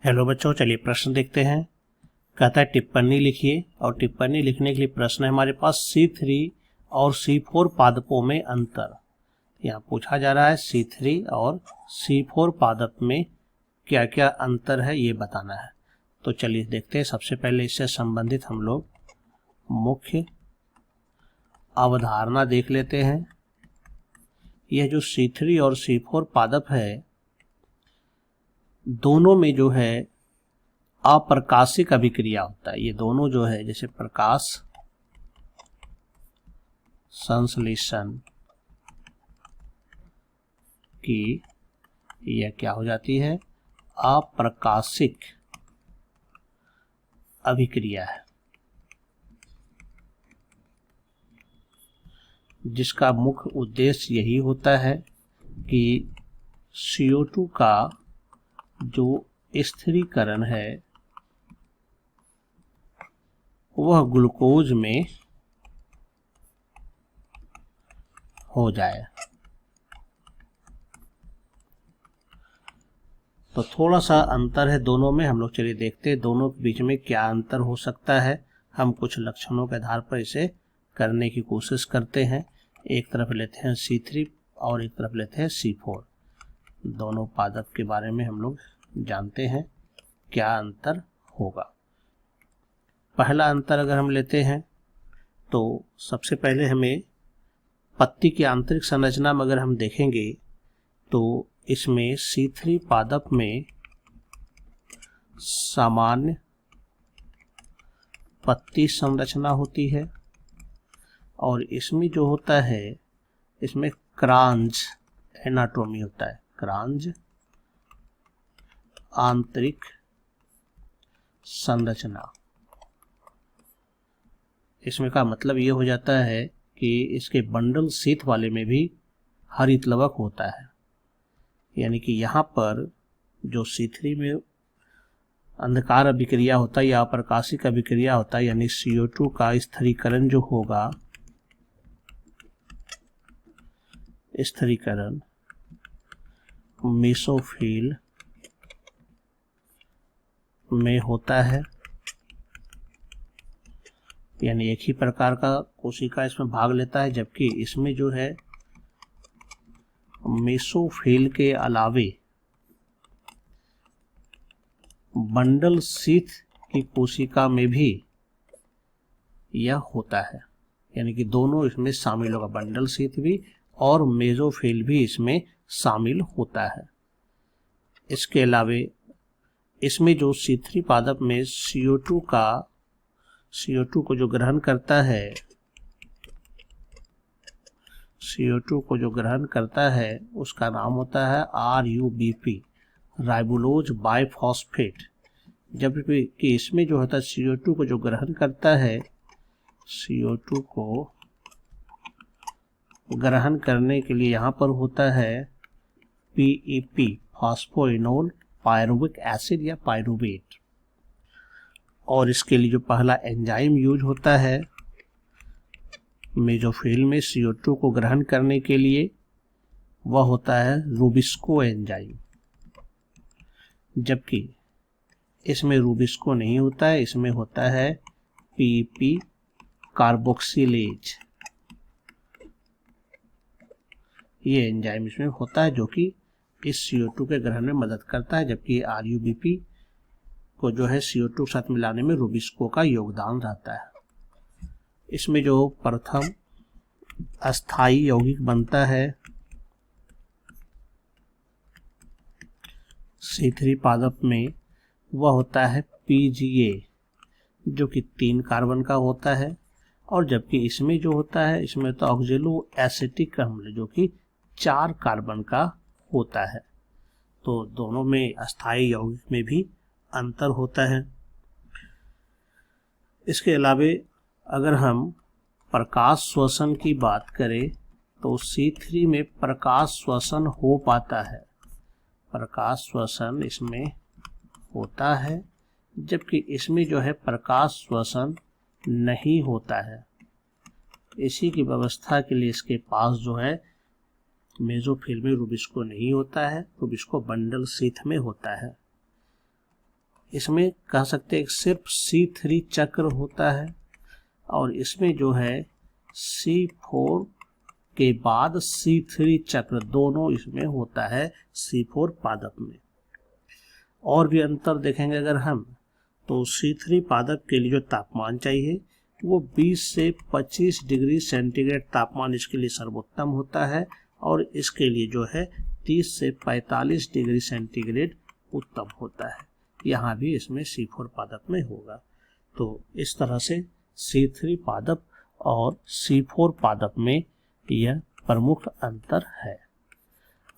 Hello बच्चों, चलिए प्रश्न देखते हैं। कहता है टिप्पणी लिखिए, और टिप्पणी लिखने के लिए प्रश्न है हमारे पास C3 और C4 पादपों में अंतर। यहाँ पूछा जा रहा है C3 और C4 पादप में क्या क्या अंतर है ये बताना है। तो चलिए देखते हैं। सबसे पहले इससे संबंधित हम लोग मुख्य अवधारणा देख लेते हैं। यह जो C3 और C4 पादप है, दोनों में जो है अप्रकाशिक अभिक्रिया होता है। ये दोनों जो है जैसे प्रकाश संश्लेषण की यह क्या हो जाती है, अप्रकाशिक अभिक्रिया है, जिसका मुख्य उद्देश्य यही होता है कि CO2 का जो स्थिरीकरण है वह ग्लूकोज में हो जाए। तो थोड़ा सा अंतर है दोनों में। हम लोग चलिए देखते हैं दोनों के बीच में क्या अंतर हो सकता है। हम कुछ लक्षणों के आधार पर इसे करने की कोशिश करते हैं। एक तरफ लेते हैं C3 और एक तरफ लेते हैं C4। दोनों पादप के बारे में हम लोग जानते हैं क्या अंतर होगा। पहला अंतर अगर हम लेते हैं तो सबसे पहले हमें पत्ती की आंतरिक संरचना में अगर हम देखेंगे तो इसमें C3 पादप में सामान्य पत्ती संरचना होती है, और इसमें जो होता है इसमें क्रांज एनाटोमी होता है। क्रांज आंतरिक संरचना, इसमें का मतलब ये हो जाता है कि इसके बंडल शीथ वाले में भी हरितलवक होता है। यानी कि यहाँ पर जो C3 में अंधकार अभिक्रिया होता है या अप्रकाशिक अभिक्रिया होता है, यानी CO2 का स्थिरीकरण जो होगा, स्थिरीकरण मेसोफिल में होता है। यानी एक ही प्रकार का कोशिका इसमें भाग लेता है, जबकि इसमें जो है मेसोफिल के अलावे बंडल शीथ की कोशिका में भी यह होता है। यानी कि दोनों इसमें शामिल होगा, बंडल शीथ भी और मेसोफिल भी इसमें शामिल होता है। इसके अलावे इसमें जो C3 पादप में CO2 को जो ग्रहण करता है, CO2 को जो ग्रहण करता है उसका नाम होता है RUBP, राइबोलोज बाइफॉस्फेट। जबकि इसमें जो होता है CO2 को जो ग्रहण करता है, CO2 को ग्रहण करने के लिए यहाँ पर होता है PEP, फॉस्फोइनोल पायरुविक एसिड या पायरुवेट। और इसके लिए जो पहला एंजाइम यूज होता है मेसोफिल में CO2 को ग्रहण करने के लिए, वह होता है रूबिस्को एंजाइम। जबकि इसमें रूबिस्को नहीं होता है, इसमें होता है PEP कार्बोक्सिलेज। ये एंजाइम इसमें होता है जो कि इस CO2 के ग्रहण में मदद करता है, जबकि RUBP को जो है CO2 के साथ मिलाने में रूबिस्को का योगदान रहता है। इसमें जो प्रथम अस्थाई यौगिक बनता है C3 पादप में, वह होता है PGA, जो कि 3 कार्बन का होता है। और जबकि इसमें जो होता है, इसमें तो ऑक्जेलो एसिटिक अम्ल जो कि 4 कार्बन का होता है। तो दोनों में अस्थाई यौगिक में भी अंतर होता है। इसके अलावे अगर हम प्रकाश श्वसन की बात करें तो C3 में प्रकाश श्वसन हो पाता है, प्रकाश श्वसन इसमें होता है, जबकि इसमें जो है प्रकाश श्वसन नहीं होता है। इसी की व्यवस्था के लिए इसके पास जो है मेसोफिल में रूबिस्को नहीं होता है, रूबिस्को बंडल शीथ में होता है। इसमें कह सकते हैं सिर्फ C3 चक्र होता है, और इसमें जो है C4 के बाद C3 चक्र दोनों इसमें होता है C4 पादप में। और भी अंतर देखेंगे अगर हम, तो C3 पादप के लिए जो तापमान चाहिए वो 20 से 25 डिग्री सेंटीग्रेड तापमान इसके लिए सर्वोत्तम होता है, और इसके लिए जो है 30 से 45 डिग्री सेंटीग्रेड उत्तम होता है। यहाँ भी इसमें C4 पादप में होगा। तो इस तरह से C3 पादप और C4 पादप में यह प्रमुख अंतर है।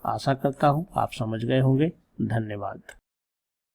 आशा करता हूँ आप समझ गए होंगे। धन्यवाद।